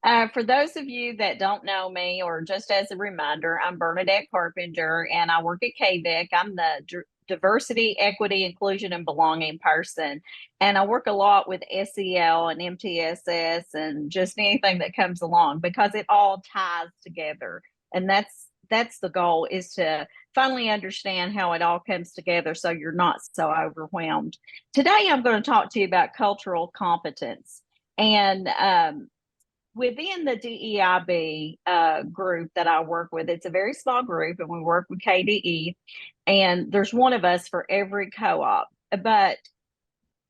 For those of you that don't know me, or just as a reminder, I'm Bernadette Carpenter and I work at KVEC. I'm the Diversity, Equity, Inclusion, and Belonging person. And I work a lot with SEL and MTSS and just anything that comes along because it all ties together. And that's the goal, is to finally understand how it all comes together so you're not so overwhelmed. Today, I'm going to talk to you about cultural competence. And within the DEIB group that I work with, it's a very small group, and we work with KDE, and there's one of us for every co-op. But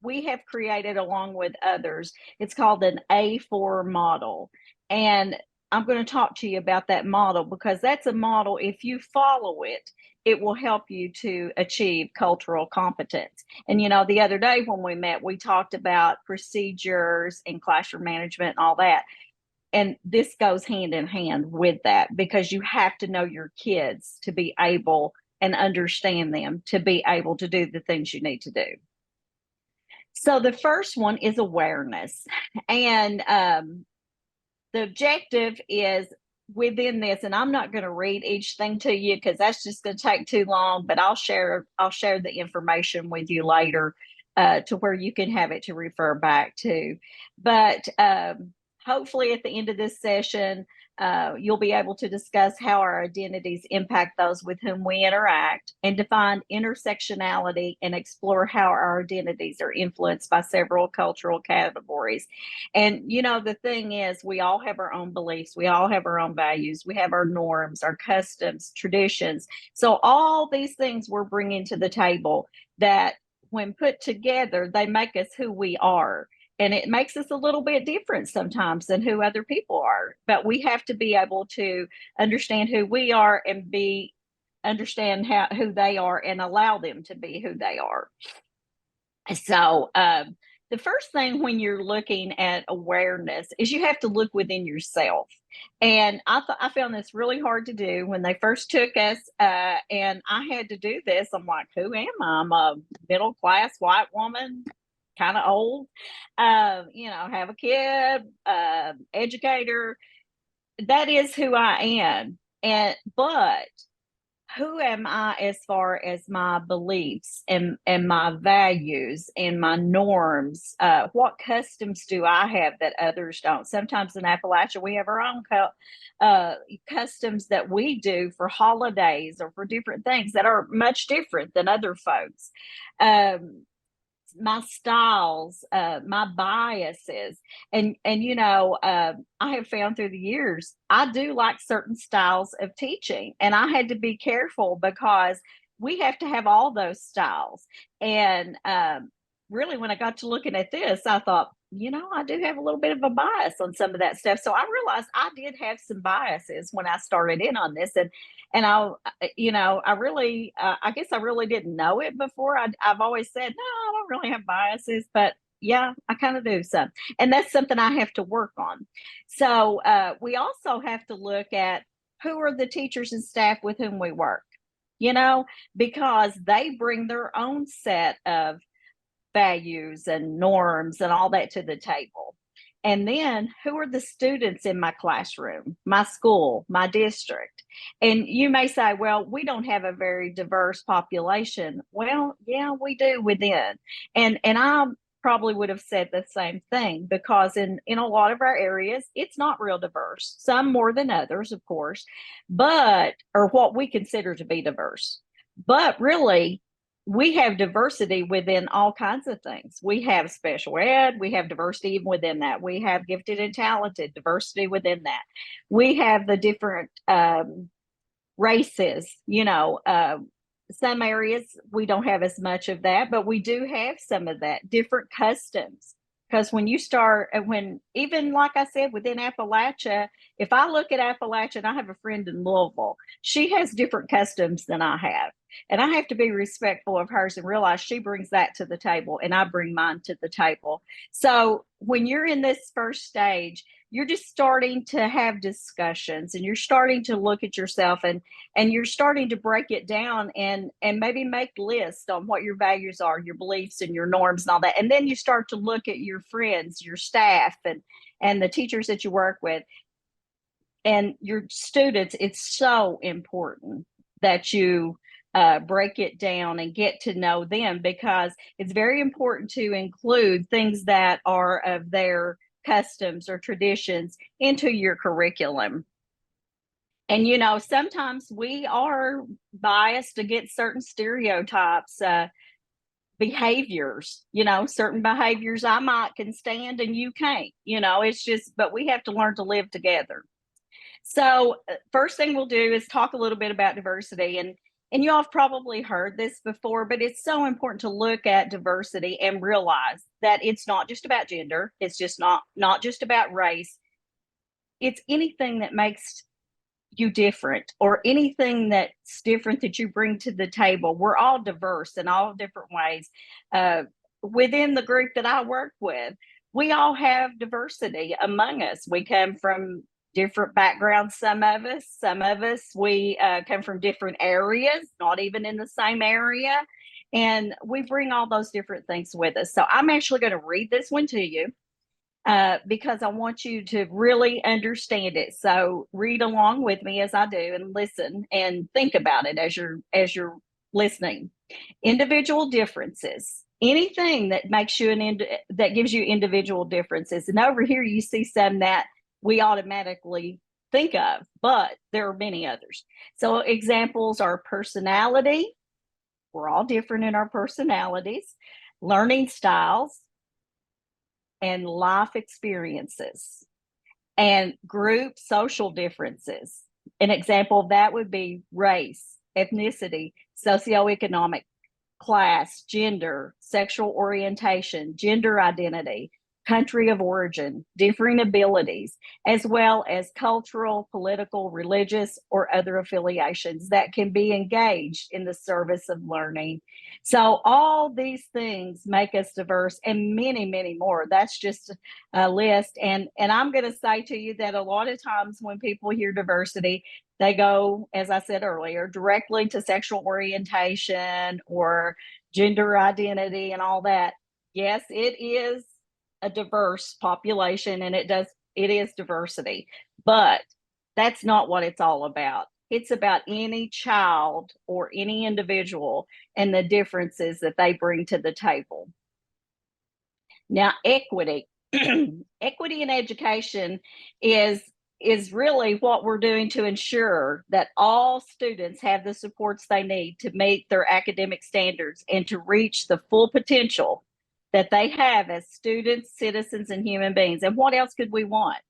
we have created, along with others, it's called an A4 model. And I'm going to talk to you about that model because that's a model, if you follow it, it will help you to achieve cultural competence. And, the other day when we met, we talked about procedures and classroom management and all that. And this goes hand in hand with that because you have to know your kids to be able and understand them to be able to do the things you need to do. So the first one is awareness. And the objective is within this, and I'm not going to read each thing to you because that's just going to take too long, but I'll share the information with you later to where you can have it to refer back to. But hopefully at the end of this session, you'll be able to discuss how our identities impact those with whom we interact and define intersectionality and explore how our identities are influenced by several cultural categories. And, the thing is, we all have our own beliefs. We all have our own values. We have our norms, our customs, traditions. So all these things we're bringing to the table that when put together, they make us who we are. And it makes us a little bit different sometimes than who other people are. But we have to be able to understand who we are and understand who they are and allow them to be who they are. So the first thing when you're looking at awareness is you have to look within yourself. And I found this really hard to do when they first took us, and I had to do this. I'm like, who am I? I'm a middle class white woman, kind of old, have a kid, educator. That is who I am. But who am I as far as my beliefs and my values and my norms? What customs do I have that others don't? Sometimes in Appalachia, we have our own customs that we do for holidays or for different things that are much different than other folks. My styles, my biases, and I have found through the years I do like certain styles of teaching, and I had to be careful because we have to have all those styles. And really, when I got to looking at this, I thought, I do have a little bit of a bias on some of that stuff. So I realized I did have some biases when I started in on this, and I really, I guess I really didn't know it before. I've always said, no, I don't really have biases, but yeah, I kind of do some. And that's something I have to work on. So we also have to look at who are the teachers and staff with whom we work, because they bring their own set of values and norms and all that to the table. And then who are the students in my classroom, my school, my district? And you may say, well, we don't have a very diverse population. Well, yeah, we do within. And I probably would have said the same thing because in a lot of our areas, it's not real diverse, some more than others, of course, or what we consider to be diverse. But really, we have diversity within all kinds of things. We have special ed, we have diversity even within that. We have gifted and talented, diversity within that. We have the different races, some areas we don't have as much of that, but we do have some of that, different customs. Because when you start, even like I said, within Appalachia, if I look at Appalachia, and I have a friend in Louisville, she has different customs than I have. And I have to be respectful of hers and realize she brings that to the table and I bring mine to the table. So when you're in this first stage, you're just starting to have discussions, and you're starting to look at yourself, and you're starting to break it down, and maybe make lists on what your values are, your beliefs and your norms and all that. And then you start to look at your friends, your staff, and the teachers that you work with and your students. It's so important that you break it down and get to know them, because it's very important to include things that are of their customs or traditions into your curriculum. And, you know, sometimes we are biased against certain stereotypes, behaviors, you know, certain behaviors I might can stand and you can't, you know, it's just, but we have to learn to live together. So first thing we'll do is talk a little bit about diversity. And you all have probably heard this before, but it's so important to look at diversity and realize that it's not just about gender. It's just not just about race. It's anything that makes you different, or anything that's different that you bring to the table. We're all diverse in all different ways. Within the group that I work with, we all have diversity among us. We come from different backgrounds. Some of us, we come from different areas, not even in the same area. And we bring all those different things with us. So I'm actually going to read this one to you. Because I want you to really understand it. So read along with me as I do, and listen and think about it as you're listening. Individual differences. Anything that makes you that gives you individual differences. And over here you see some that we automatically think of, but there are many others. So examples are personality. We're all different in our personalities. Learning styles, and life experiences, and group social differences. An example of that would be race, ethnicity, socioeconomic class, gender, sexual orientation, gender identity, country of origin, differing abilities, as well as cultural, political, religious, or other affiliations that can be engaged in the service of learning. So all these things make us diverse, and many, many more. That's just a list. And I'm going to say to you that a lot of times when people hear diversity, they go, as I said earlier, directly to sexual orientation or gender identity and all that. Yes, it is a diverse population, and it is diversity, but that's not what it's all about. It's about any child or any individual and the differences that they bring to the table. Now, equity. Equity in education is really what we're doing to ensure that all students have the supports they need to meet their academic standards and to reach the full potential that they have as students, citizens, and human beings. And what else could we want?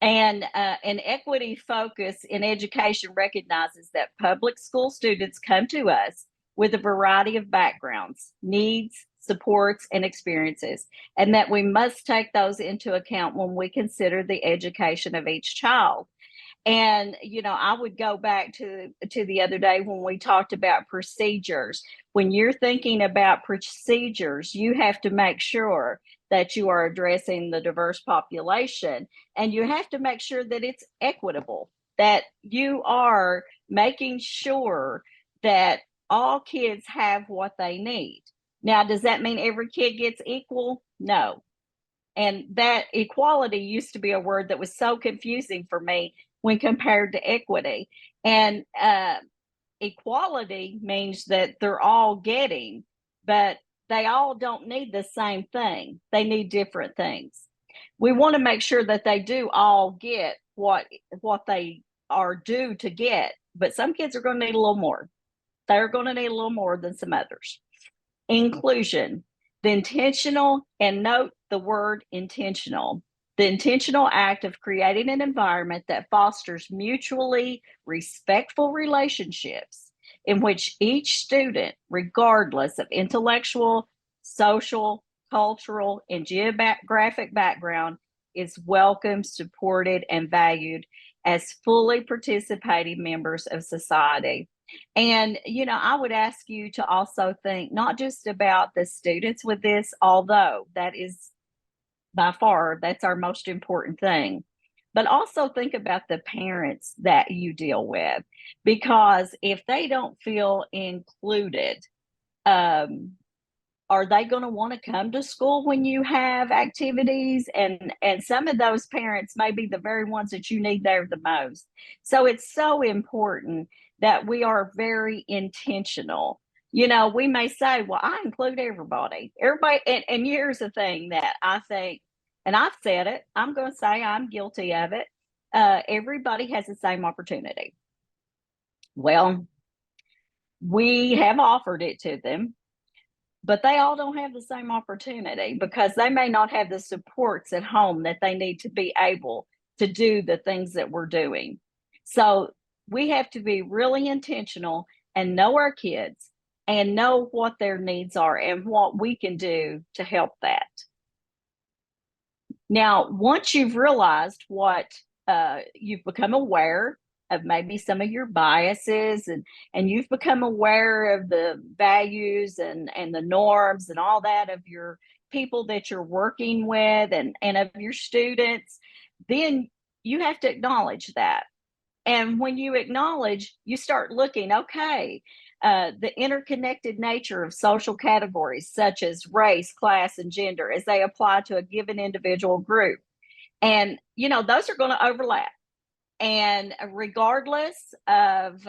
And an equity focus in education recognizes that public school students come to us with a variety of backgrounds, needs, supports, and experiences, and that we must take those into account when we consider the education of each child. And, you know, I would go back to the other day when we talked about procedures. When you're thinking about procedures, you have to make sure that you are addressing the diverse population, and you have to make sure that it's equitable, that you are making sure that all kids have what they need. Now, does that mean every kid gets equal? No. And that equality used to be a word that was so confusing for me when compared to equity. And equality means that they're all getting, but they all don't need the same thing. They need different things. We want to make sure that they do all get what they are due to get, but some kids are going to need a little more. They're going to need a little more than some others. Inclusion, the intentional, and note the word intentional, the intentional act of creating an environment that fosters mutually respectful relationships in which each student, regardless of intellectual, social, cultural, and geographic background, is welcomed, supported, and valued as fully participating members of society. And, you know, I would ask you to also think not just about the students with this, although that is by far, that's our most important thing. But also think about the parents that you deal with, because if they don't feel included, um, are they going to want to come to school when you have activities? And some of those parents may be the very ones that you need there the most. So it's so important that we are very intentional. You know, we may say, well, I include everybody, and here's the thing that I think, and I've said it, I'm going to say I'm guilty of it. Everybody has the same opportunity. Well, we have offered it to them, but they all don't have the same opportunity because they may not have the supports at home that they need to be able to do the things that we're doing. So we have to be really intentional and know our kids and know what their needs are and what we can do to help that. Now, once you've realized what you've become aware of maybe some of your biases, and you've become aware of the values and the norms and all that of your people that you're working with and of your students, then you have to acknowledge that. And when you acknowledge, you start looking, okay, the interconnected nature of social categories such as race, class, and gender as they apply to a given individual group. And, you know, those are going to overlap. And regardless of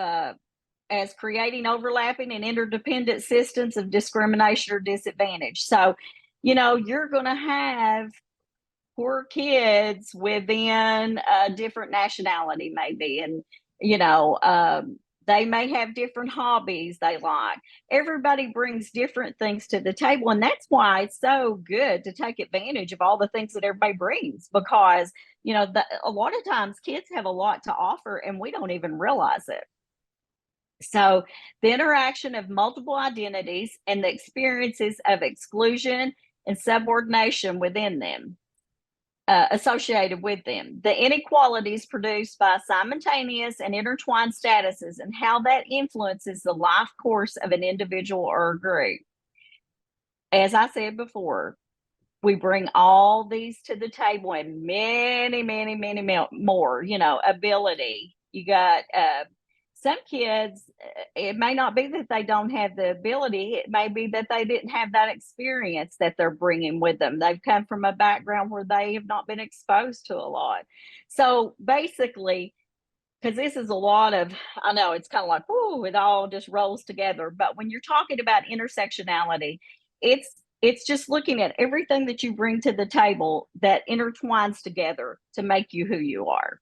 as creating overlapping and interdependent systems of discrimination or disadvantage. So, you know, you're going to have poor kids within a different nationality, maybe, and you know, they may have different hobbies they like. Everybody brings different things to the table, and that's why it's so good to take advantage of all the things that everybody brings, because you know, a lot of times kids have a lot to offer and we don't even realize it. So the interaction of multiple identities and the experiences of exclusion and subordination within them, associated with them, the inequalities produced by simultaneous and intertwined statuses, and how that influences the life course of an individual or a group. As I said before, we bring all these to the table and many, many, many more, you know, ability. You got some kids, it may not be that they don't have the ability. It may be that they didn't have that experience that they're bringing with them. They've come from a background where they have not been exposed to a lot. So basically, because this is a lot of, I know it's kind of like, oh, it all just rolls together. But when you're talking about intersectionality, it's just looking at everything that you bring to the table that intertwines together to make you who you are.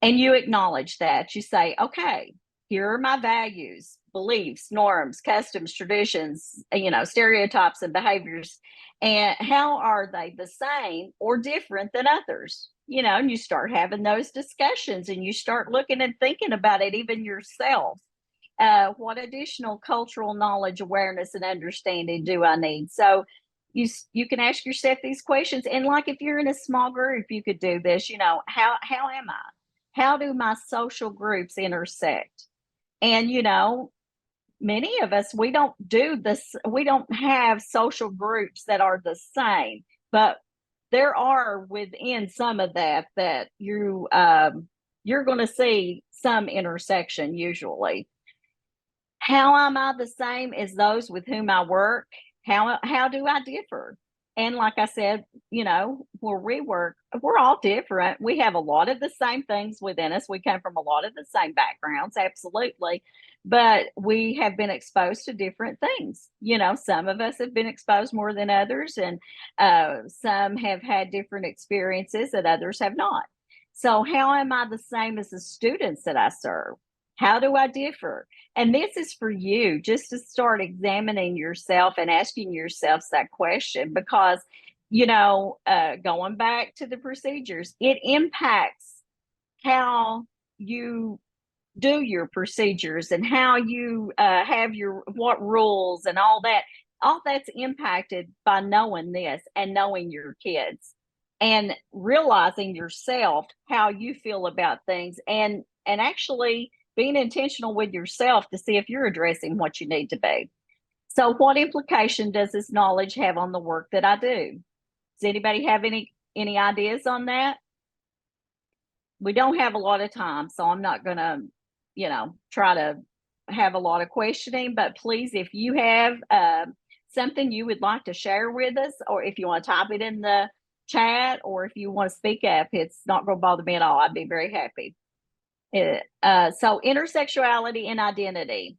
And you acknowledge that. You say, okay, here are my values, beliefs, norms, customs, traditions, you know, stereotypes and behaviors. And how are they the same or different than others? You know, and you start having those discussions and you start looking and thinking about it even yourself. What additional cultural knowledge, awareness, and understanding do I need? So you can ask yourself these questions. And like if you're in a small group, you could do this, you know, how am I? How do my social groups intersect? And, you know, many of us, we don't do this, we don't have social groups that are the same, but there are within some of that you're going to see some intersection usually. How am I the same as those with whom I work? How do I differ? And like I said, you know, where we work, we're all different. We have a lot of the same things within us. We come from a lot of the same backgrounds, absolutely. But we have been exposed to different things. You know, some of us have been exposed more than others, and some have had different experiences that others have not. So, how am I the same as the students that I serve? How do I differ? And this is for you just to start examining yourself and asking yourself that question, because, you know, going back to the procedures, it impacts how you do your procedures and how you have your what rules and all that. All that's impacted by knowing this and knowing your kids and realizing yourself how you feel about things, and actually being intentional with yourself to see if you're addressing what you need to be. So what implication does this knowledge have on the work that I do? Does anybody have any ideas on that? We don't have a lot of time, so I'm not going to, try to have a lot of questioning, but please, if you have something you would like to share with us, or if you want to type it in the chat, or if you want to speak up, it's not going to bother me at all. I'd be very happy. So intersexuality and identity.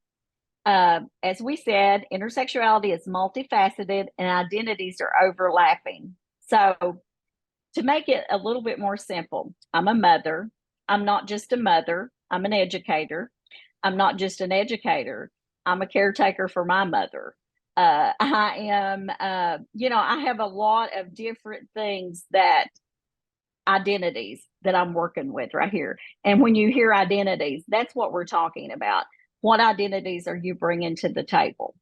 As we said, intersexuality is multifaceted and identities are overlapping. So to make it a little bit more simple, I'm a mother. I'm not just a mother. I'm an educator. I'm not just an educator. I'm a caretaker for my mother. I am, I have a lot of different things identities that I'm working with right here. And when you hear identities, that's what we're talking about. What identities are you bringing to the table?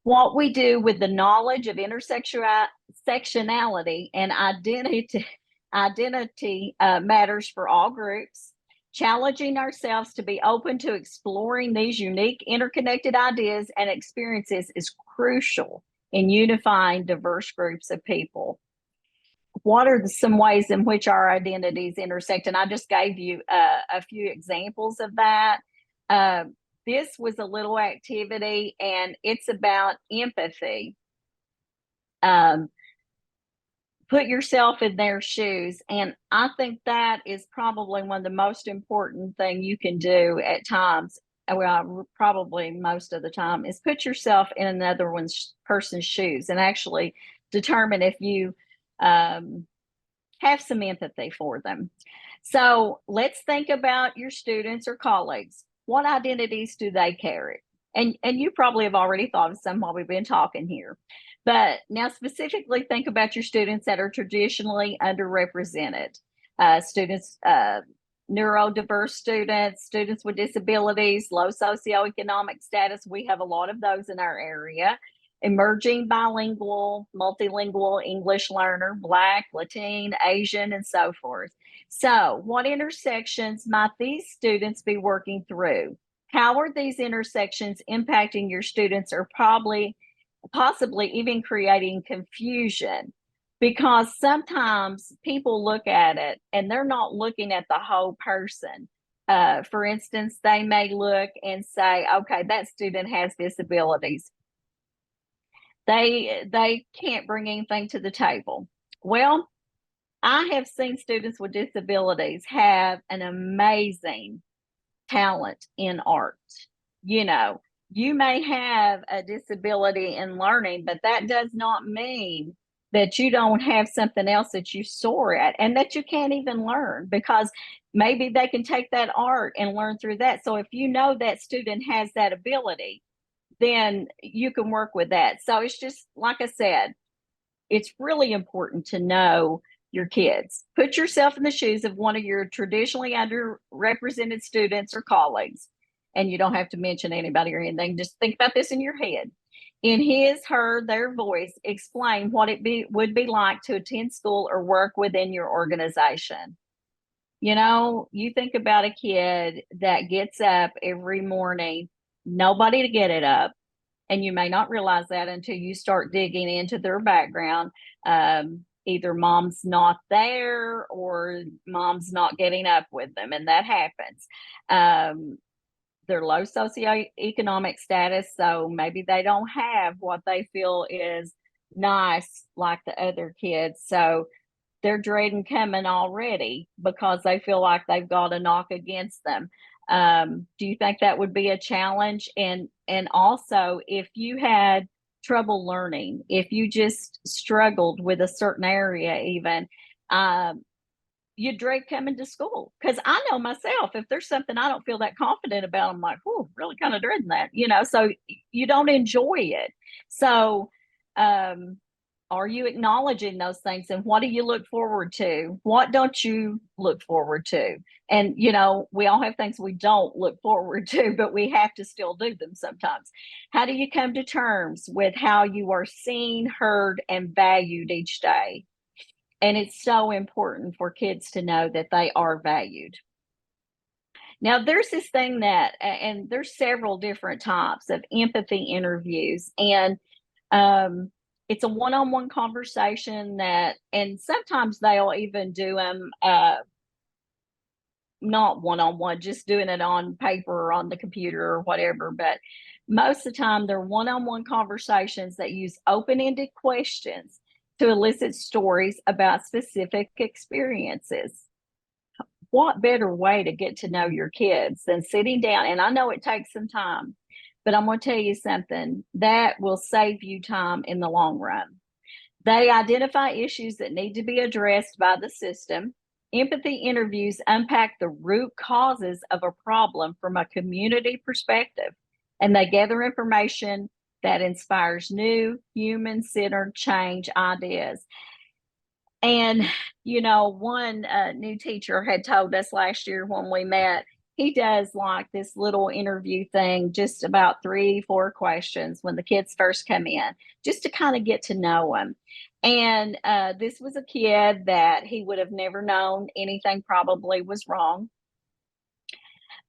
What we do with the knowledge of intersectionality and identity matters for all groups. Challenging ourselves to be open to exploring these unique, interconnected ideas and experiences is crucial in unifying diverse groups of people. What are some ways in which our identities intersect? And I just gave you a few examples of that. This was a little activity, and it's about empathy. Put yourself in their shoes. And I think that is probably one of the most important thing you can do at times. Well, probably most of the time, is put yourself in another person's shoes and actually determine if you have some empathy for them. So let's think about your students or colleagues. What identities do they carry? And you probably have already thought of some while we've been talking here. But now specifically think about your students that are traditionally underrepresented. Neurodiverse students, students with disabilities, low socioeconomic status. We have a lot of those in our area. Emerging bilingual, multilingual English learner, Black, Latin, Asian, and so forth. So what intersections might these students be working through? How are these intersections impacting your students, or possibly even creating confusion? Because sometimes people look at it and they're not looking at the whole person. For instance, they may look and say, okay, that student has disabilities. They can't bring anything to the table. Well, I have seen students with disabilities have an amazing talent in art. You may have a disability in learning, but that does not mean that you don't have something else that you soar at and that you can't even learn, because maybe they can take that art and learn through that. So if you know that student has that ability, then you can work with that. So it's just, like I said, it's really important to know your kids. Put yourself in the shoes of one of your traditionally underrepresented students or colleagues. And you don't have to mention anybody or anything. Just think about this in your head. In his, her, their voice, explain what would be like to attend school or work within your organization. You think about a kid that gets up every morning, nobody to get it up. And you may not realize that until you start digging into their background. Either mom's not there or mom's not getting up with them, and that happens. They're low socioeconomic status, so maybe they don't have what they feel is nice like the other kids. So they're dreading coming already because they feel like they've got a knock against them. Do you think that would be a challenge? And also, if you had trouble learning, if you just struggled with a certain area, even you dread coming to school. Because I know myself, if there's something I don't feel that confident about, I'm like, oh, really kind of dreading that, so you don't enjoy it. So are you acknowledging those things, and what do you look forward to? What don't you look forward to? And we all have things we don't look forward to, but we have to still do them sometimes. How do you come to terms with how you are seen, heard, and valued each day? And it's so important for kids to know that they are valued. Now, there's this thing that, and there's several different types of empathy interviews, and um, it's a one-on-one conversation that, and sometimes they'll even do them not one-on-one, just doing it on paper or on the computer or whatever. But most of the time, they're one-on-one conversations that use open-ended questions to elicit stories about specific experiences. What better way to get to know your kids than sitting down? And I know it takes some time, but I'm going to tell you something that will save you time in the long run. They identify issues that need to be addressed by the system. Empathy interviews unpack the root causes of a problem from a community perspective, and they gather information that inspires new human centered change ideas. And, one new teacher had told us last year when we met, he does like this little interview thing, just about 3, 4 questions when the kids first come in, just to kind of get to know them. And this was a kid that he would have never known anything probably was wrong.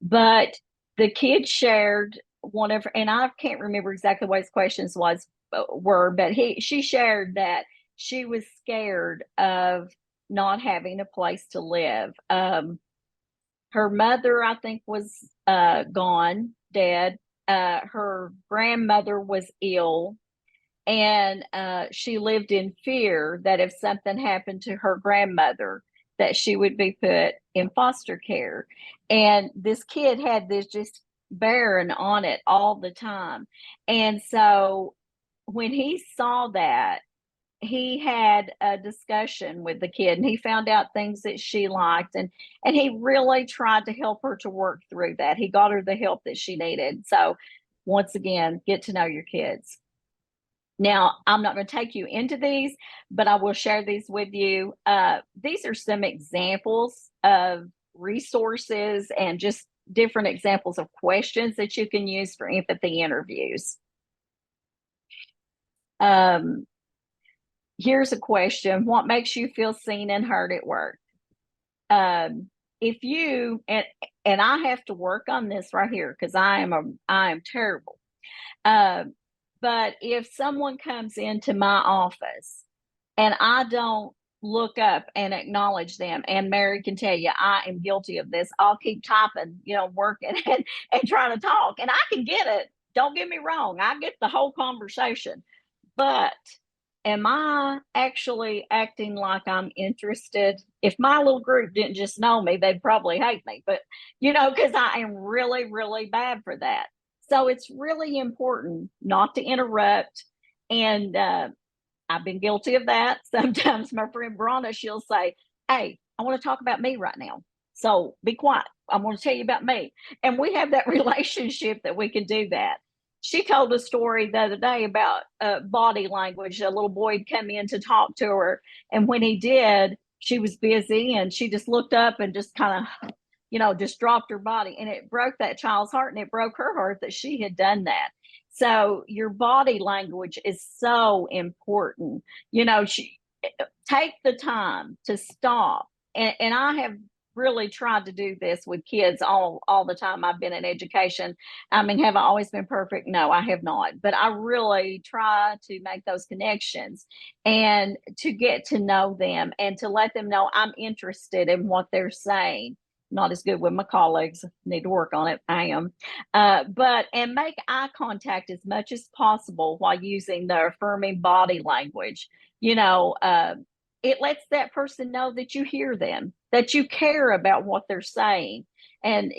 But the kid shared one of, and I can't remember exactly what his questions were, but she shared that she was scared of not having a place to live. Her mother, I think, was gone, dead. Her grandmother was ill, and she lived in fear that if something happened to her grandmother, that she would be put in foster care. And this kid had this just bearing on it all the time. And so when he saw that, he had a discussion with the kid, and he found out things that she liked, and he really tried to help her to work through that. He got her the help that she needed. So once again, get to know your kids. Now, I'm not going to take you into these, but I will share these with you. These are some examples of resources and just different examples of questions that you can use for empathy interviews. Here's a question: what makes you feel seen and heard at work? If you, and I have to work on this right here because I am terrible. But if someone comes into my office and I don't look up and acknowledge them, and Mary can tell you I am guilty of this, I'll keep typing, working and trying to talk, and I can get it. Don't get me wrong, I get the whole conversation, but am I actually acting like I'm interested? If my little group didn't just know me, they'd probably hate me, but because I am really, really bad for that. So it's really important not to interrupt. And I've been guilty of that. Sometimes my friend Bronna, she'll say, "Hey, I want to talk about me right now. So be quiet. I'm going to tell you about me." And we have that relationship that we can do that. She told a story the other day about body language. A little boy had come in to talk to her. And when he did, she was busy and she just looked up and just kind of, just dropped her body, and it broke that child's heart, and it broke her heart that she had done that. So your body language is so important. Take the time to stop. And I have really tried to do this with kids all the time I've been in education. I mean, have I always been perfect? No, I have not. But I really try to make those connections and to get to know them and to let them know I'm interested in what they're saying. Not as good with my colleagues, need to work on it. I am. And make eye contact as much as possible while using the affirming body language. It lets that person know that you hear them, that you care about what they're saying. And,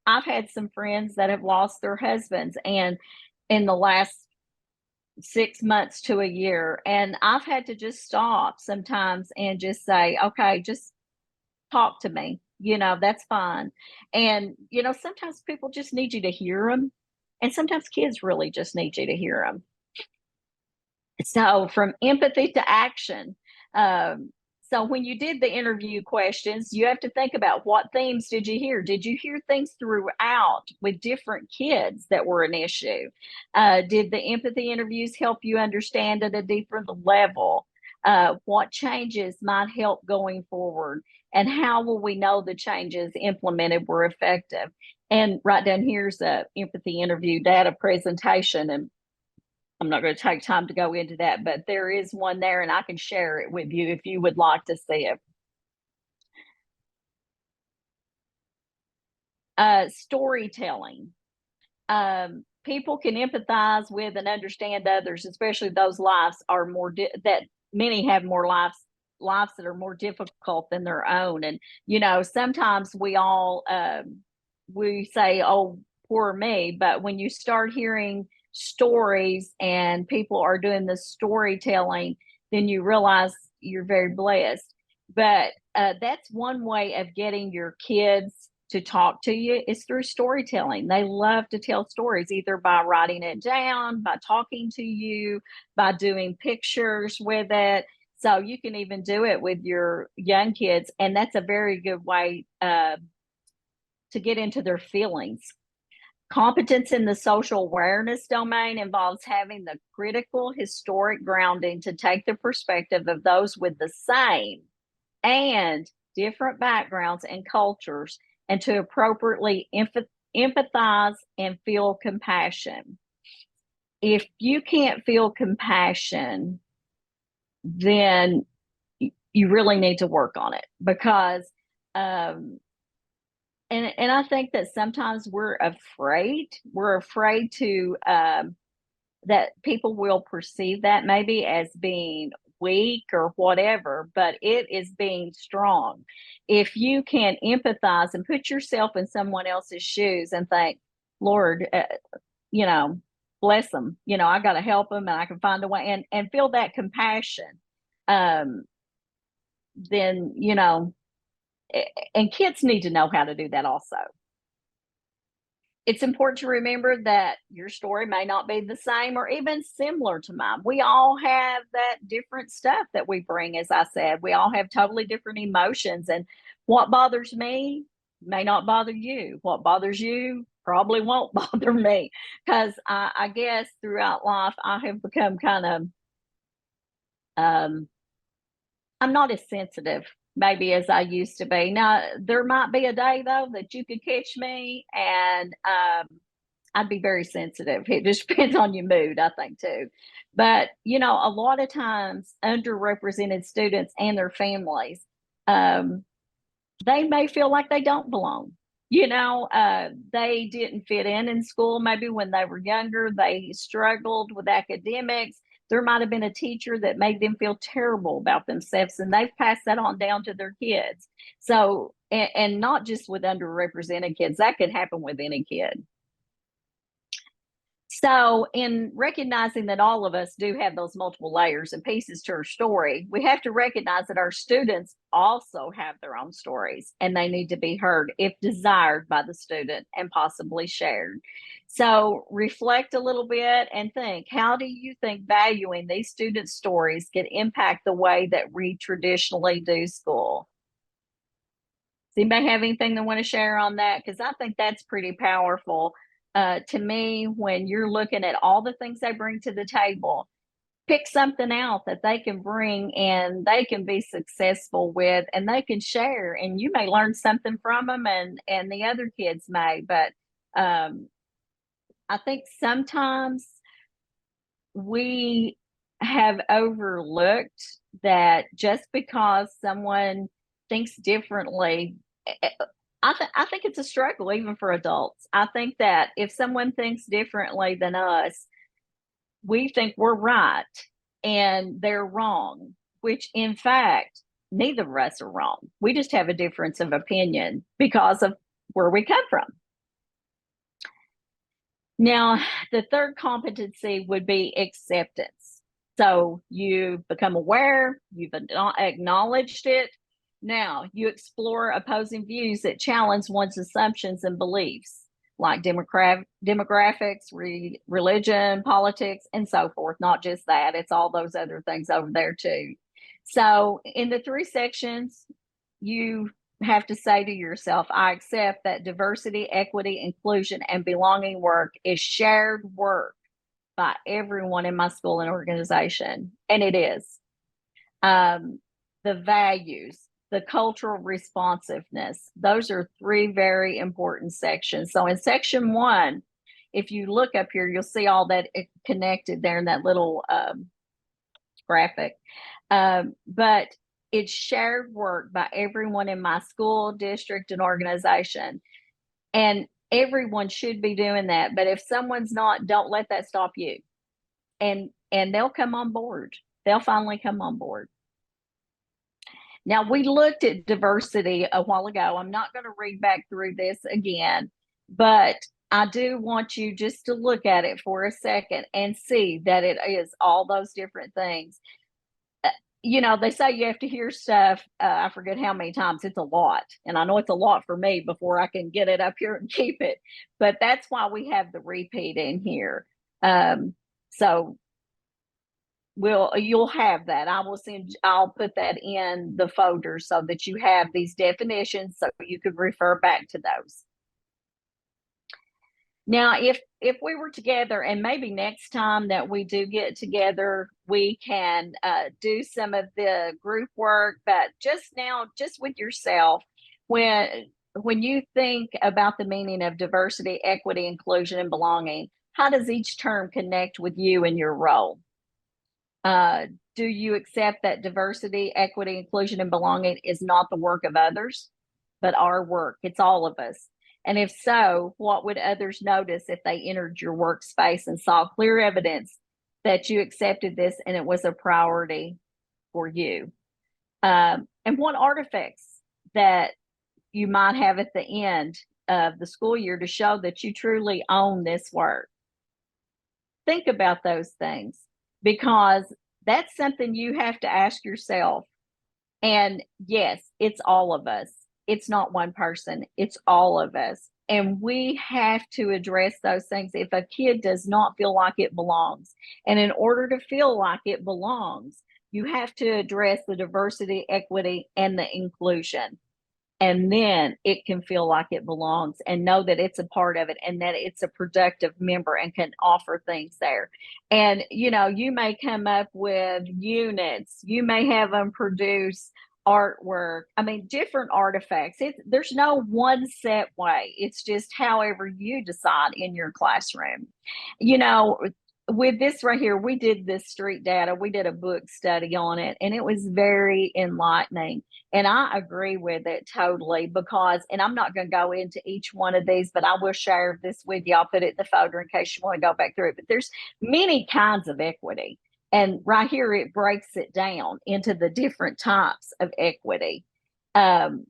I've had some friends that have lost their husbands, and in the last 6 months to a year, and I've had to just stop sometimes and just say, okay, just talk to me, that's fine. And, sometimes people just need you to hear them. And sometimes kids really just need you to hear them. So from empathy to action. So when you did the interview questions, you have to think about what themes did you hear? Did you hear things throughout with different kids that were an issue? Did the empathy interviews help you understand at a deeper level? what changes might help going forward, and how will we know the changes implemented were effective. And right down here's a empathy interview data presentation, and I'm not going to take time to go into that, but there is one there, and I can share it with you if you would like to see it. Storytelling. People can empathize with and understand others, especially those lives are more that many have more lives that are more difficult than their own. And sometimes we say, "Oh, poor me," but when you start hearing stories and people are doing the storytelling, then you realize you're very blessed. But that's one way of getting your kids to talk to you is through storytelling. They love to tell stories, either by writing it down, by talking to you, by doing pictures with it. So you can even do it with your young kids, and that's a very good way to get into their feelings. Competence in the social awareness domain involves having the critical historic grounding to take the perspective of those with the same and different backgrounds and cultures, and to appropriately empathize and feel compassion. If you can't feel compassion, then you really need to work on it, because and I think that sometimes we're afraid to that people will perceive that maybe as being weak or whatever, but it is being strong. If you can empathize and put yourself in someone else's shoes and think, Lord, bless them, I got to help them, and I can find a way, and feel that compassion, then, and kids need to know how to do that also. It's important to remember that your story may not be the same or even similar to mine. We all have that different stuff that we bring, as I said. We all have totally different emotions, and what bothers me may not bother you. What bothers you probably won't bother me, because I guess throughout life I have become kind of, I'm not as sensitive maybe as I used to be. Now, there might be a day though that you could catch me, and I'd be very sensitive. It just depends on your mood, I think, too. But, a lot of times underrepresented students and their families, they may feel like they don't belong. They didn't fit in school. Maybe when they were younger, they struggled with academics. There might have been a teacher that made them feel terrible about themselves, and they've passed that on down to their kids. So, and not just with underrepresented kids, that could happen with any kid. So, in recognizing that all of us do have those multiple layers and pieces to our story, we have to recognize that our students also have their own stories, and they need to be heard if desired by the student and possibly shared. So, reflect a little bit and think, how do you think valuing these student stories can impact the way that we traditionally do school? Does anybody have anything they want to share on that? Because I think that's pretty powerful. To me, when you're looking at all the things they bring to the table, pick something out that they can bring and they can be successful with, and they can share, and you may learn something from them, and the other kids may. But I think sometimes we have overlooked that just because someone thinks differently, I think it's a struggle even for adults. I think that if someone thinks differently than us, we think we're right and they're wrong, which in fact, neither of us are wrong. We just have a difference of opinion because of where we come from. Now, the third competency would be acceptance. So you become aware, you've acknowledged it. Now you explore opposing views that challenge one's assumptions and beliefs, like demographics, religion, politics, and so forth. Not just that, it's all those other things over there too. So in the 3 sections, you have to say to yourself, I accept that diversity, equity, inclusion, and belonging work is shared work by everyone in my school and organization. And it is. the values, the cultural responsiveness. Those are three very important sections. So in section 1, if you look up here, you'll see all that connected there in that little graphic. But it's shared work by everyone in my school, district, and organization. And everyone should be doing that. But if someone's not, don't let that stop you. And they'll come on board. They'll finally come on board. Now, we looked at diversity a while ago. I'm not going to read back through this again, but I do want you just to look at it for a second and see that it is all those different things. You know, they say you have to hear stuff, I forget how many times. It's a lot. And I know it's a lot for me before I can get it up here and keep it. But that's why we have the repeat in here. So you'll have that. I'll put that in the folder so that you have these definitions so you could refer back to those. Now, if we were together, and maybe next time that we do get together, we can do some of the group work, but just now, just with yourself, when you think about the meaning of diversity, equity, inclusion, and belonging, how does each term connect with you and your role? Do you accept that diversity, equity, inclusion, and belonging is not the work of others, but our work? It's all of us. And if so, what would others notice if they entered your workspace and saw clear evidence that you accepted this and it was a priority for you? And what artifacts that you might have at the end of the school year to show that you truly own this work? Think about those things, because that's something you have to ask yourself. And yes, it's all of us. It's not one person, it's all of us. And we have to address those things if a kid does not feel like it belongs. And in order to feel like it belongs, you have to address the diversity, equity, and the inclusion. And then it can feel like it belongs and know that it's a part of it and that it's a productive member and can offer things there. And, you know, you may come up with units, you may have them produce artwork. I mean, different artifacts. There's no one set way. It's just however you decide in your classroom. You know, with this right here, we did this street data. We did a book study on it, and it was very enlightening. And I agree with it totally, because, and I'm not going to go into each one of these, but I will share this with you. I'll put it in the folder in case you want to go back through it. But there's many kinds of equity. And right here, it breaks it down into the different types of equity. So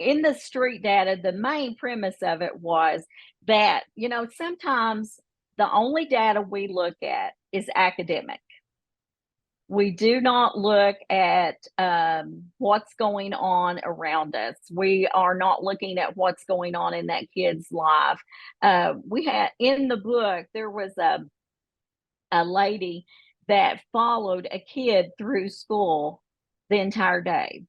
in the street data, the main premise of it was that, you know, sometimes the only data we look at is academic. We do not look at what's going on around us. We are not looking at what's going on in that kid's life. We had in the book, there was a lady that followed a kid through school the entire day.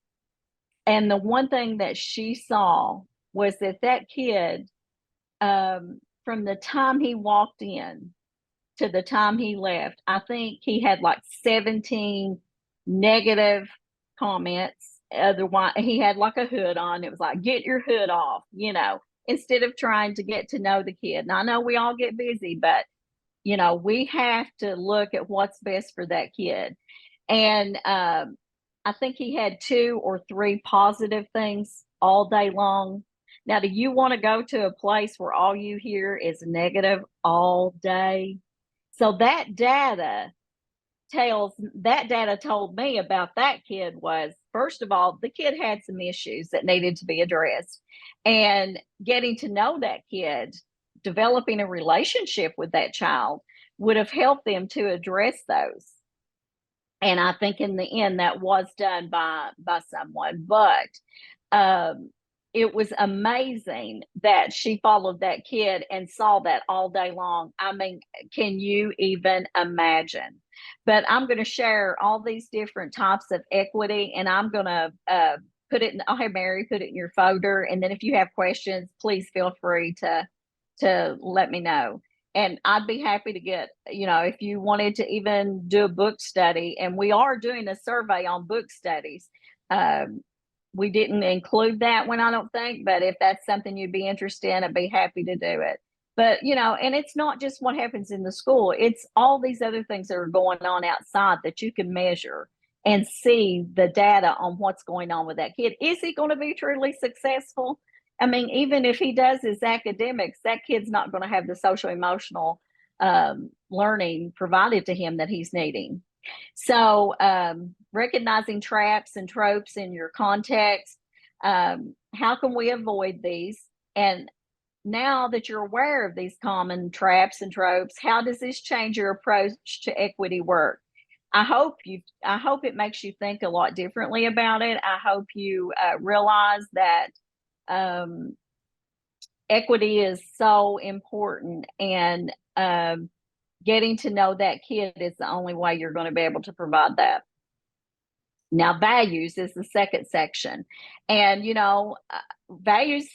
And the one thing that she saw was that kid, from the time he walked in to the time he left, I think he had like 17 negative comments. Otherwise, he had like a hood on. It was like, get your hood off, you know, instead of trying to get to know the kid. And I know we all get busy, but you know, we have to look at what's best for that kid. And I think he had 2 or 3 positive things all day long. Now, do you want to go to a place where all you hear is negative all day? So that data told me about that kid was, first of all, the kid had some issues that needed to be addressed. And getting to know that kid, developing a relationship with that child would have helped them to address those. And I think in the end that was done by someone, but it was amazing that she followed that kid and saw that all day long. I mean, can you even imagine? But I'm going to share all these different types of equity, and I'm going to I'll have Mary put it in your folder. And then if you have questions, please feel free to let me know. and I'd be happy to get, if you wanted to even do a book study, and we are doing a survey on book studies. We didn't include that one, I don't think, but if that's something you'd be interested in, I'd be happy to do it. But, and it's not just what happens in the school, it's all these other things that are going on outside that you can measure and see the data on what's going on with that kid. Is he going to be truly successful? I mean, even if he does his academics, that kid's not going to have the social emotional learning provided to him that he's needing. So recognizing traps and tropes in your context, how can we avoid these? And now that you're aware of these common traps and tropes, how does this change your approach to equity work? I hope it makes you think a lot differently about it. I hope you realize that equity is so important, and getting to know that kid is the only way you're going to be able to provide that. Now, values is the second section. And, values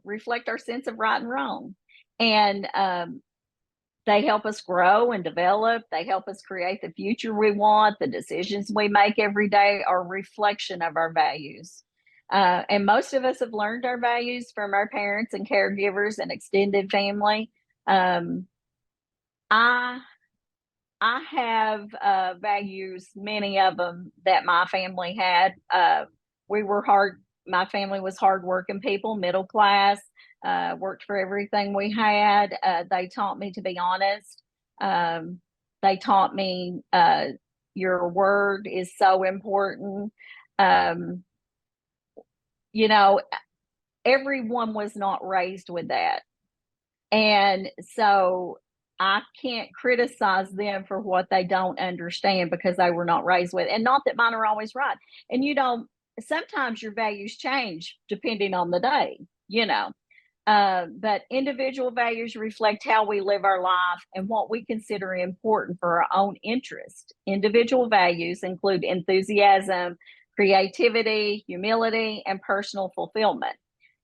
reflect our sense of right and wrong. And they help us grow and develop. They help us create the future we want. The decisions we make every day are a reflection of our values. And most of us have learned our values from our parents and caregivers and extended family. I have values, many of them that my family had. My family was hardworking people, middle class, worked for everything we had. They taught me to be honest. They taught me your word is so important. Everyone was not raised with that. And so I can't criticize them for what they don't understand because they were not raised with it. And not that mine are always right. And sometimes your values change depending on the day, but individual values reflect how we live our life and what we consider important for our own interest. Individual values include enthusiasm, creativity, humility, and personal fulfillment.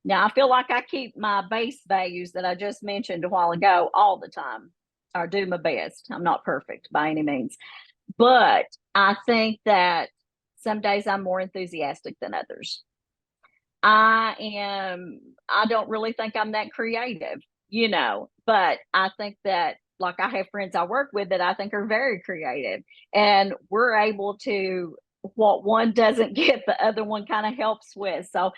Now, I feel like I keep my base values that I just mentioned a while ago all the time, or do my best. I'm not perfect by any means, but I think that some days I'm more enthusiastic than others. I don't really think I'm that creative, but I think that, like, I have friends I work with that I think are very creative, and we're able to, what one doesn't get, the other one kind of helps with. So,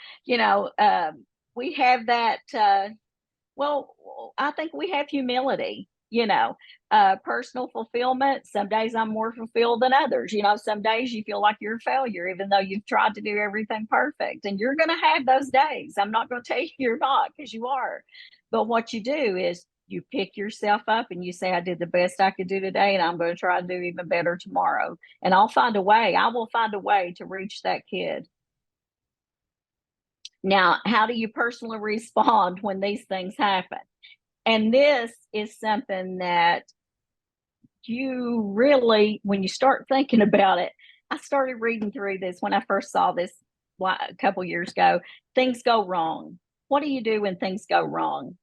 we have that, I think we have humility, personal fulfillment. Some days I'm more fulfilled than others. Some days you feel like you're a failure, even though you've tried to do everything perfect. And you're going to have those days. I'm not going to tell you you're not, because you are. But what you do is you pick yourself up and you say, I did the best I could do today, and I'm going to try to do even better tomorrow. And I will find a way to reach that kid. Now, how do you personally respond when these things happen? And this is something that you really, when you start thinking about it, I started reading through this when I first saw this a couple years ago. Things go wrong. What do you do when things go wrong?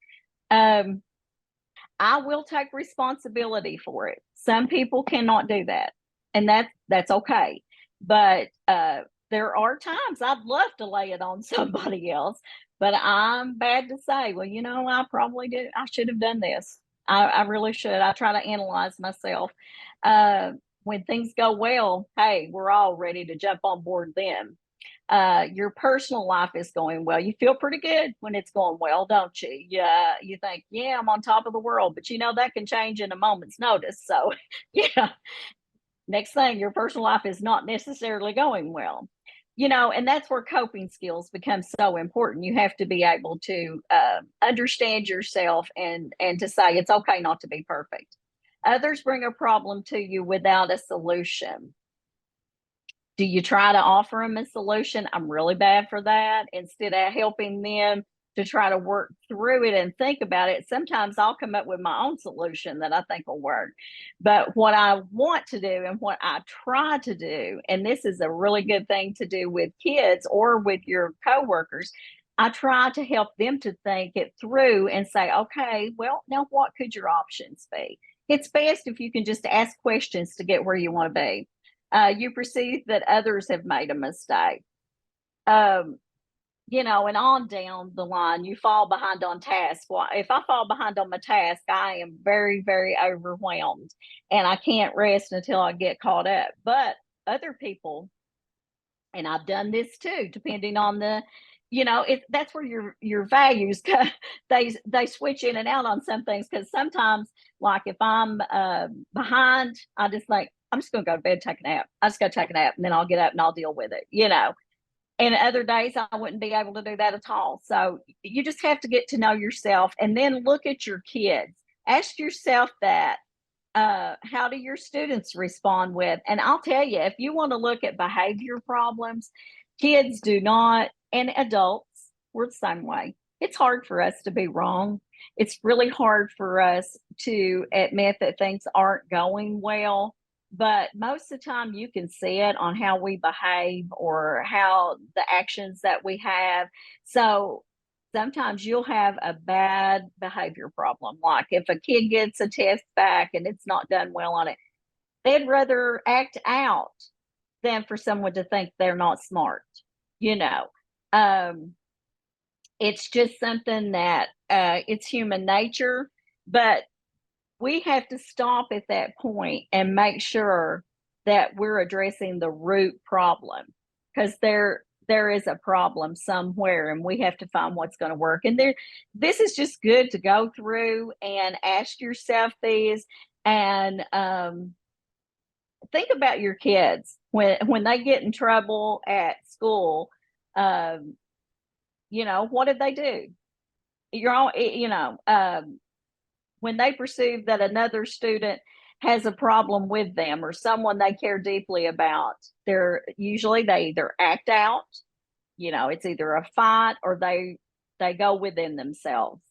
I will take responsibility for it. Some people cannot do that, and that's okay. But there are times I'd love to lay it on somebody else, but I'm bad to say, well, I probably did. I should have done this. I really should. I try to analyze myself. When things go well, hey, we're all ready to jump on board then. Your personal life is going well. You feel pretty good when it's going well, don't you? Yeah, you think, yeah, I'm on top of the world, but that can change in a moment's notice. So, yeah, next thing, your personal life is not necessarily going well. And that's where coping skills become so important. You have to be able to understand yourself and to say it's okay not to be perfect. Others bring a problem to you without a solution. Do you try to offer them a solution? I'm really bad for that. Instead of helping them to try to work through it and think about it, sometimes I'll come up with my own solution that I think will work. But what I want to do and what I try to do, and this is a really good thing to do with kids or with your coworkers, I try to help them to think it through and say, okay, well, now what could your options be? It's best if you can just ask questions to get where you want to be. You perceive that others have made a mistake. Um, and on down the line, you fall behind on tasks. Well, if I fall behind on my task, I am very, very overwhelmed and I can't rest until I get caught up. But other people, and I've done this too, depending on that's where your values they switch in and out on some things, because sometimes, like if I'm behind, I just like I'm just gonna go to bed, take a nap. I just go take a nap, and then I'll get up and I'll deal with it. And other days I wouldn't be able to do that at all. So you just have to get to know yourself and then look at your kids. Ask yourself that how do your students respond with? And I'll tell you, if you want to look at behavior problems, kids do not, and adults, we're the same way. It's hard for us to be wrong. It's really hard for us to admit that things aren't going well. But most of the time, you can see it on how we behave or how the actions that we have. So sometimes you'll have a bad behavior problem. Like if a kid gets a test back and it's not done well on it, they'd rather act out than for someone to think they're not smart. You know, um, it's just something that it's human nature, but we have to stop at that point and make sure that we're addressing the root problem, because there is a problem somewhere and we have to find what's going to work. And this is just good to go through and ask yourself these, and think about your kids when they get in trouble at school. um, what did they do? You're all when they perceive that another student has a problem with them or someone they care deeply about, they either act out. It's either a fight or they go within themselves.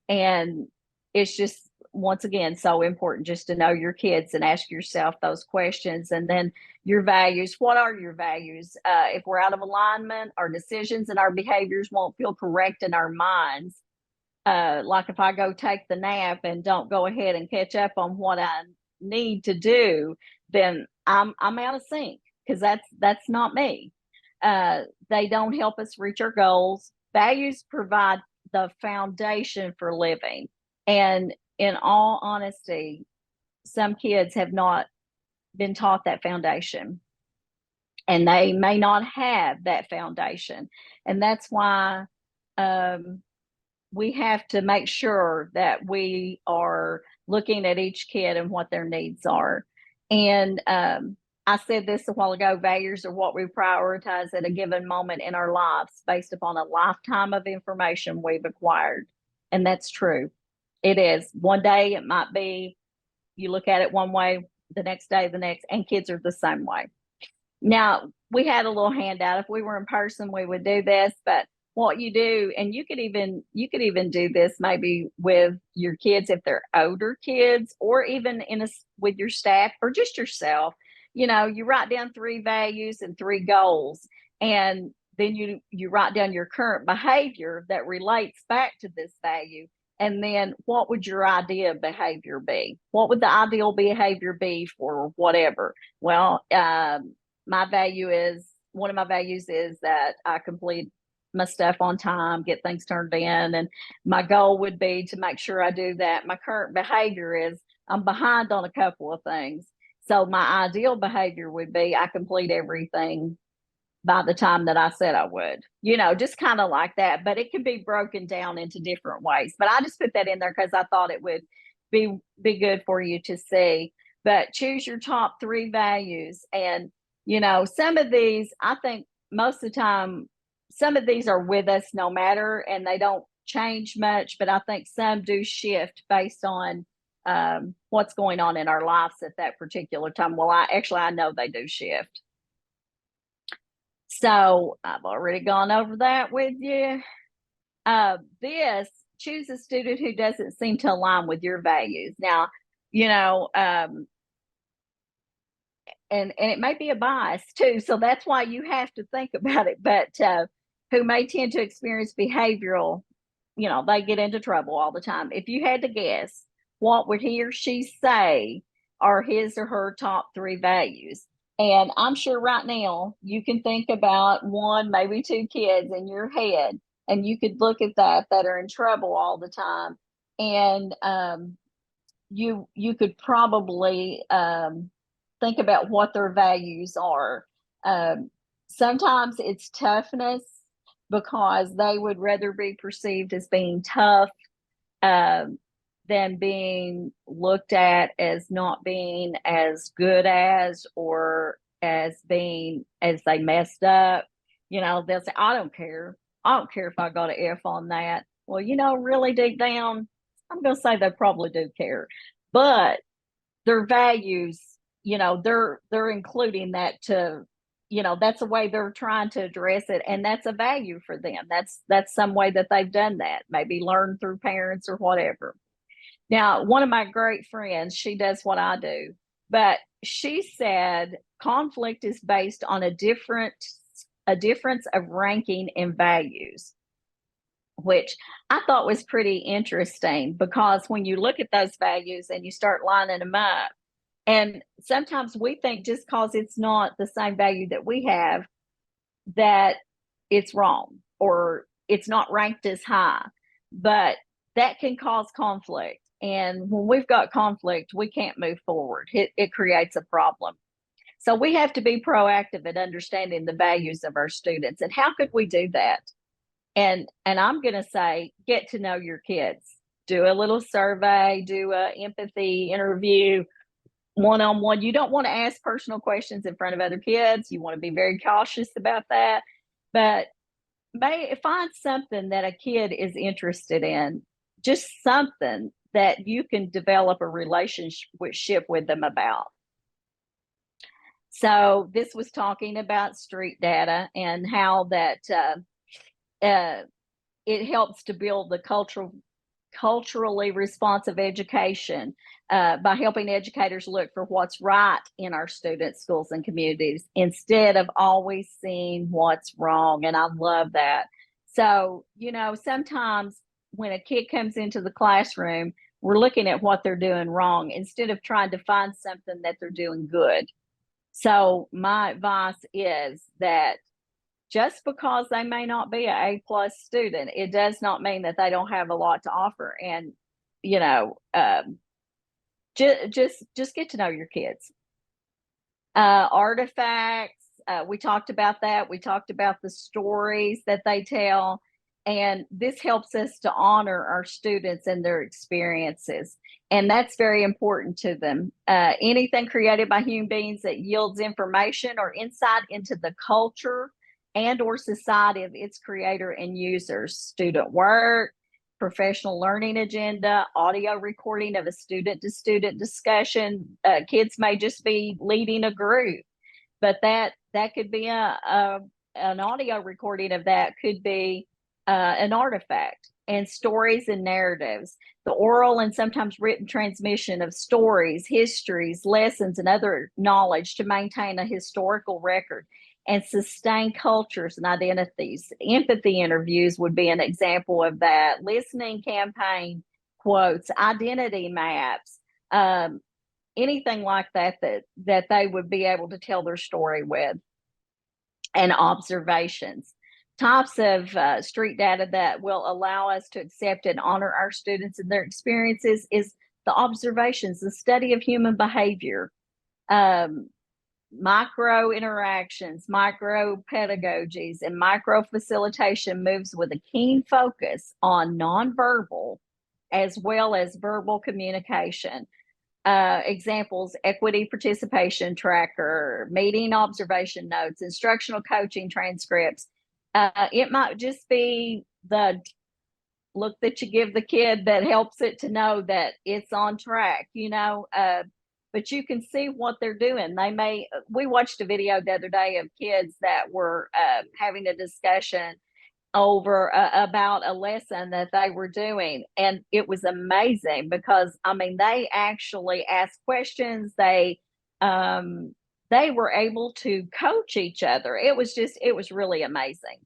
And it's just, once again, so important just to know your kids and ask yourself those questions. And then your values. What are your values? If we're out of alignment, our decisions and our behaviors won't feel correct in our minds. Like if I go take the nap and don't go ahead and catch up on what I need to do, then I'm out of sync, because that's not me. They don't help us reach our goals. Values provide the foundation for living. And in all honesty, some kids have not been taught that foundation, and they may not have that foundation. And that's why we have to make sure that we are looking at each kid and what their needs are. And I said this a while ago, values are what we prioritize at a given moment in our lives based upon a lifetime of information we've acquired. And that's true. It is. One day it might be, you look at it one way, the next day, the next, and kids are the same way. Now, we had a little handout. If we were in person, we would do this, but what you do, and you could even do this maybe with your kids if they're older kids, or even with your staff or just yourself. You write down 3 values and 3 goals, and then you write down your current behavior that relates back to this value. And then what would your ideal behavior be? What would the ideal behavior be for whatever? Well, one of my values is that I complete my stuff on time, get things turned in. And my goal would be to make sure I do that. My current behavior is I'm behind on a couple of things. So my ideal behavior would be I complete everything by the time that I said I would, just kind of like that. But it can be broken down into different ways. But I just put that in there because I thought it would be good for you to see. But choose your top 3 values. And, some of these, I think most of the time, some of these are with us no matter, and they don't change much. But I think some do shift based on what's going on in our lives at that particular time. Well, I know they do shift. So I've already gone over that with you. Choose a student who doesn't seem to align with your values. Now, and it may be a bias too. So that's why you have to think about it. But who may tend to experience behavioral, they get into trouble all the time. If you had to guess, what would he or she say are his or her top three values? And I'm sure right now you can think about one, maybe two kids in your head, and you could look at that are in trouble all the time. And you could probably think about what their values are. Um, Sometimes it's toughness because they would rather be perceived as being tough um, than being looked at as not being as good as, or as being as they messed up. They'll say, I don't care. I don't care if I got an F on that. Well, really deep down, I'm going to say they probably do care. But their values, they're including that to, that's a way they're trying to address it, and that's a value for them. That's some way that they've done that, maybe learned through parents or whatever. Now, one of my great friends, she does what I do, but she said conflict is based on a difference of ranking in values, which I thought was pretty interesting, because when you look at those values and you start lining them up, and sometimes we think just because it's not the same value that we have, that it's wrong or it's not ranked as high. But that can cause conflict. And when we've got conflict, we can't move forward. It creates a problem. So we have to be proactive at understanding the values of our students. And how could we do that? And I'm going to say, get to know your kids. Do a little survey, do a empathy interview, one-on-one. You don't want to ask personal questions in front of other kids. You want to be very cautious about that. But find something that a kid is interested in, just something that you can develop a relationship with them about. So this was talking about street data and how that it helps to build the culturally responsive education by helping educators look for what's right in our students, schools, and communities instead of always seeing what's wrong. And I love that. So, sometimes when a kid comes into the classroom, we're looking at what they're doing wrong instead of trying to find something that they're doing good. So my advice is that just because they may not be an A+ student, it does not mean that they don't have a lot to offer. And just get to know your kids. Artifacts, we talked about that. We talked about the stories that they tell, and this helps us to honor our students and their experiences. And that's very important to them. Anything created by human beings that yields information or insight into the culture and or society of its creator and users. Student work, professional learning agenda, audio recording of a student-to-student discussion. Kids may just be leading a group, but that could be an audio recording of that, could be an artifact. And stories and narratives, the oral and sometimes written transmission of stories, histories, lessons, and other knowledge to maintain a historical record and sustain cultures and identities. Empathy interviews would be an example of that. Listening campaign quotes, identity maps, anything like that they would be able to tell their story with. And observations. Types of street data that will allow us to accept and honor our students and their experiences is the observations, the study of human behavior, micro interactions, micro pedagogies, and micro facilitation moves with a keen focus on nonverbal as well as verbal communication. Examples: equity participation tracker, meeting observation notes, instructional coaching transcripts. It might just be the look that you give the kid that helps it to know that it's on track, but you can see what they're doing. We watched a video the other day of kids that were having a discussion over about a lesson that they were doing, and it was amazing because they actually asked questions. They were able to coach each other. It was really amazing.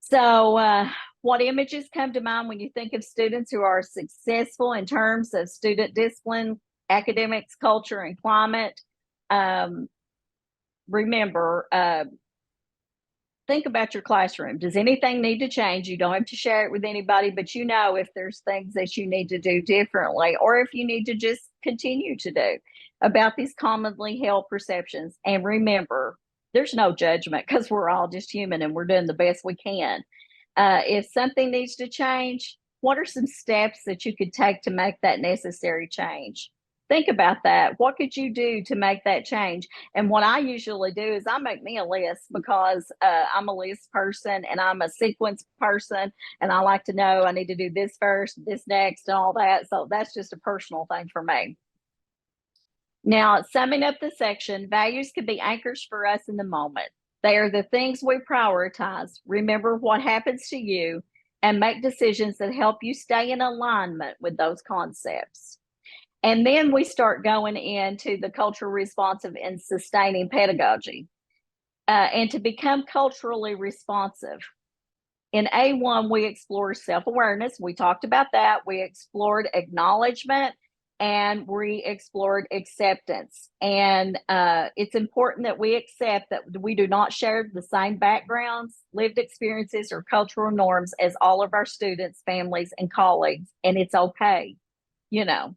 So, what images come to mind when you think of students who are successful in terms of student discipline, academics, culture, and climate? Um, Remember, think about your classroom. Does anything need to change? You don't have to share it with anybody, but you know if there's things that you need to do differently, or if you need to just continue to do about these commonly held perceptions. And remember, there's no judgment because we're all just human and we're doing the best we can. If something needs to change, what are some steps that you could take to make that necessary change? Think about that. What could you do to make that change? And what I usually do is I make me a list because I'm a list person and I'm a sequence person. And I like to know I need to do this first, this next, and all that. So that's just a personal thing for me. Now, summing up the section, values can be anchors for us in the moment. They are the things we prioritize. Remember what happens to you and make decisions that help you stay in alignment with those concepts. And then we start going into the cultural responsive and sustaining pedagogy. And to become culturally responsive. In A1, we explored self-awareness. We talked about that. We explored acknowledgement and we explored acceptance. And it's important that we accept that we do not share the same backgrounds, lived experiences, or cultural norms as all of our students, families, and colleagues. And it's okay, you know.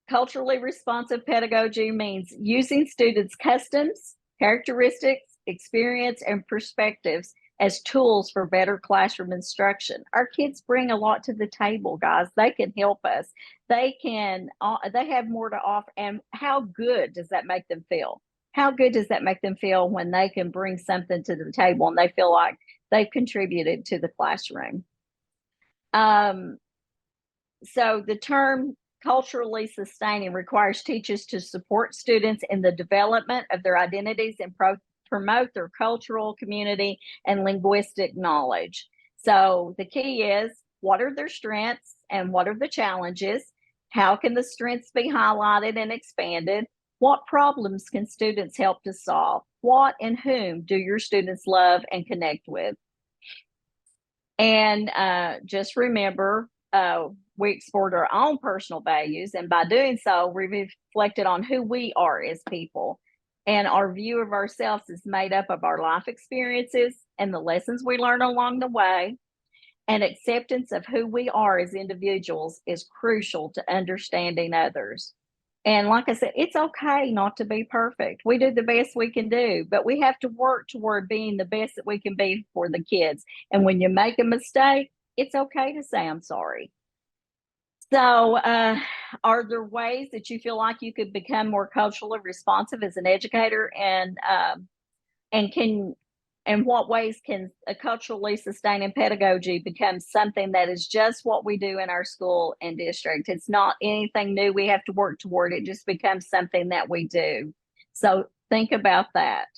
Culturally responsive pedagogy means using students' customs, characteristics, experience, and perspectives as tools for better classroom instruction. Our kids bring a lot to the table, guys. They can help us. They have more to offer. And how good does that make them feel? How good does that make them feel when they can bring something to the table and they feel like they've contributed to the classroom? So the term culturally sustaining requires teachers to support students in the development of their identities and promote their cultural, community, and linguistic knowledge. So the key is, what are their strengths and what are the challenges? How can the strengths be highlighted and expanded? What problems can students help to solve? What and whom do your students love and connect with? And just remember, we explored our own personal values, and by doing so, we reflected on who we are as people. And our view of ourselves is made up of our life experiences and the lessons we learn along the way. And acceptance of who we are as individuals is crucial to understanding others. And like I said, it's okay not to be perfect. We do the best we can do, but we have to work toward being the best that we can be for the kids. And when you make a mistake, it's okay to say, I'm sorry. So, are there ways that you feel like you could become more culturally responsive as an educator, and what ways can a culturally sustaining pedagogy become something that is just what we do in our school and district? It's not anything new we have to work toward. It just becomes something that we do. So think about that.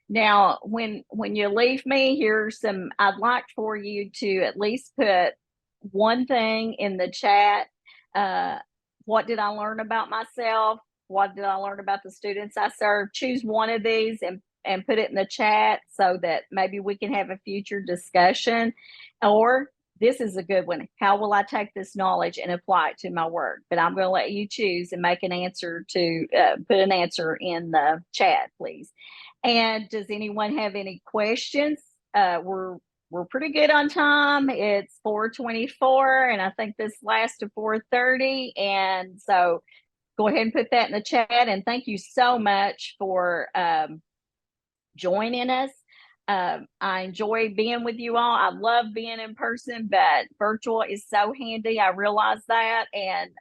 Now, when you leave me, I'd like for you to at least put one thing in the chat. What did I learn about myself? What did I learn about the students I serve? Choose one of these and put it in the chat so that maybe we can have a future discussion. Or this is a good one. How will I take this knowledge and apply it to my work? But I'm going to let you choose and make an answer to put an answer in the chat, please. And does anyone have any questions? We're pretty good on time. It's 4:24, and I think this lasts to 4:30. And so go ahead and put that in the chat. And thank you so much for joining us. I enjoy being with you all. I love being in person, but virtual is so handy. I realize that, and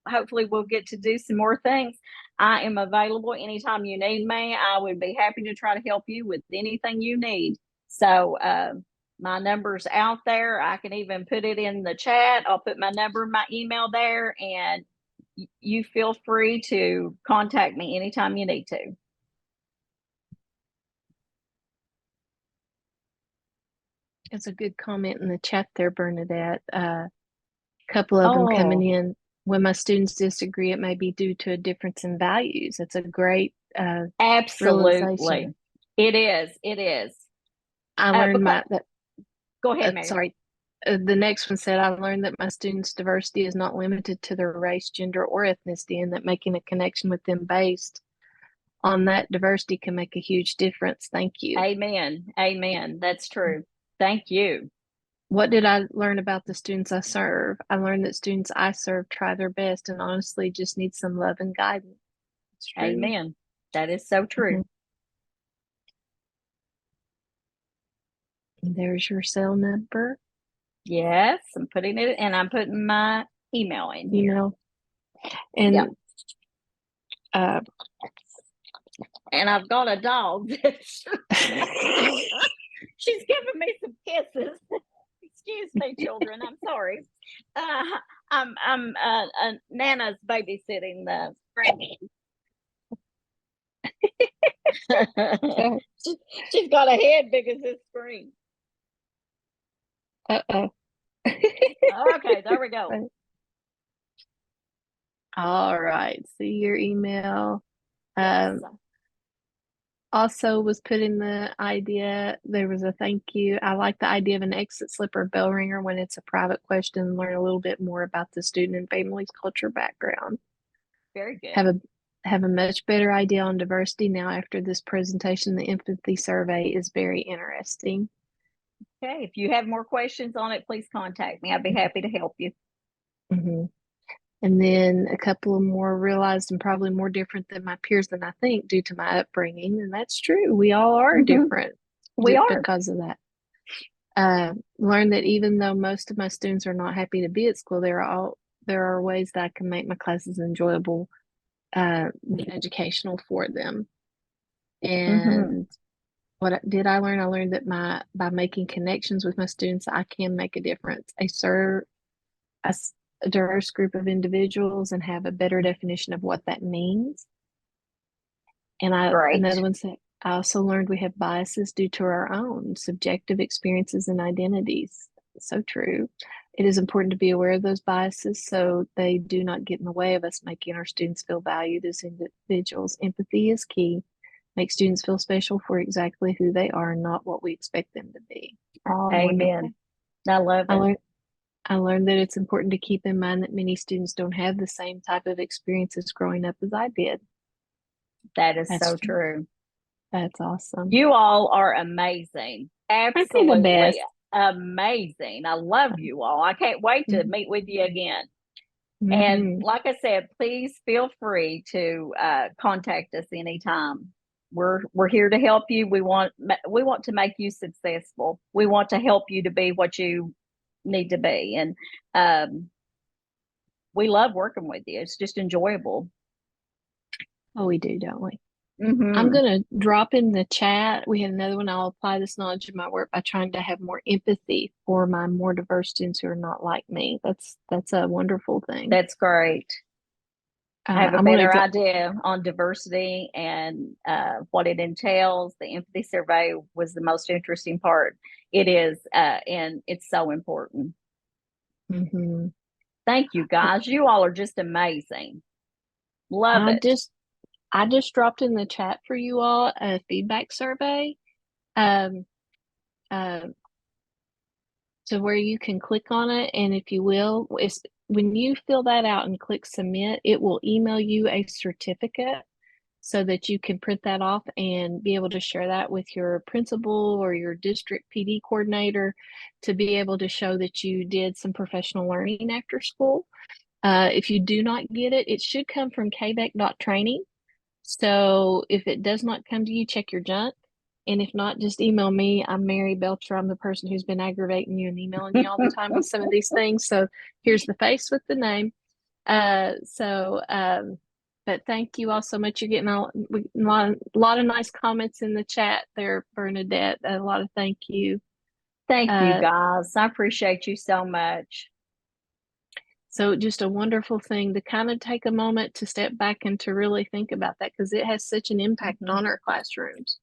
hopefully we'll get to do some more things. I am available anytime you need me. I would be happy to try to help you with anything you need. So my number's out there. I can even put it in the chat. I'll put my number and my email there, and you feel free to contact me anytime you need to. That's a good comment in the chat there, Bernadette. A couple of them coming in. When my students disagree, it may be due to a difference in values. That's a great absolutely realization. It is. It is. I learned Because that go ahead, Mary. sorry. The next one said, I learned that my students' diversity is not limited to their race, gender, or ethnicity, and that making a connection with them based on that diversity can make a huge difference. Thank you. Amen. Amen. That's true. Thank you. What did I learn about the students I serve? I learned that students I serve try their best and honestly just need some love and guidance. It's true. Amen. That is so true. Mhm. There's your cell number, Yes, I'm putting it, and I'm putting my email in you here. know, Yep. and uh, And I've got a dog. She's giving me some kisses. Excuse me, children. I'm sorry. I'm Nana's babysitting the grandkids. She's got a head big as this screen. uh-oh. Okay, there we go. All right. See your email. Yes. Also was put in the idea, there was a thank you. I like the idea of an exit slip or bell ringer when it's a private question, learn a little bit more about the student and family's culture background. Very good. Have a much better idea on diversity now after this presentation. The empathy survey is very interesting. Okay, if you have more questions on it, please contact me. I'd be happy to help you. Mm-hmm. And then a couple of more realized I'm probably more different than my peers than I think due to my upbringing. And that's true. We all are different We are. because of that. Learned that even though most of my students are not happy to be at school, there are ways that I can make my classes enjoyable, educational for them. And what did I learn? I learned that by making connections with my students, I can make a difference. I serve a diverse group of individuals and have a better definition of what that means. And another one said, I also learned we have biases due to our own subjective experiences and identities. So true. It is important to be aware of those biases so they do not get in the way of us making our students feel valued as individuals. Empathy is key. Make students feel special for exactly who they are, not what we expect them to be. Oh, amen. Wonderful. I love it. I learned that it's important to keep in mind that many students don't have the same type of experiences growing up as I did. That is so true. That's awesome. You all are amazing. Absolutely amazing. I love you all. I can't wait to meet with you again. And like I said, please feel free to contact us anytime. We're here to help you. We want to make you successful. We want to help you to be what you need to be. And we love working with you. It's just enjoyable. Oh, we do, don't we? I'm going to drop in the chat. We have another one. I'll apply this knowledge in my work by trying to have more empathy for my more diverse students who are not like me. That's a wonderful thing. That's great. I have a better idea on diversity and what it entails. The empathy survey was the most interesting part. It is, and it's so important. Thank you, guys. You all are just amazing. Love it. I just dropped in the chat for you all a feedback survey, to where you can click on it, and if you will, when you fill that out and click submit, it will email you a certificate so that you can print that off and be able to share that with your principal or your district PD coordinator to be able to show that you did some professional learning after school. If you do not get it, it should come from kvec.training. So if it does not come to you, check your junk. And if not, just email me. I'm Mary Belcher. I'm the person who's been aggravating you and emailing you all the time with some of these things. So here's the face with the name. But thank you all so much. You're getting a lot of nice comments in the chat there, Bernadette. A lot of thank you. Thank you, guys. I appreciate you so much. So just a wonderful thing to kind of take a moment to step back and to really think about that because it has such an impact on our classrooms.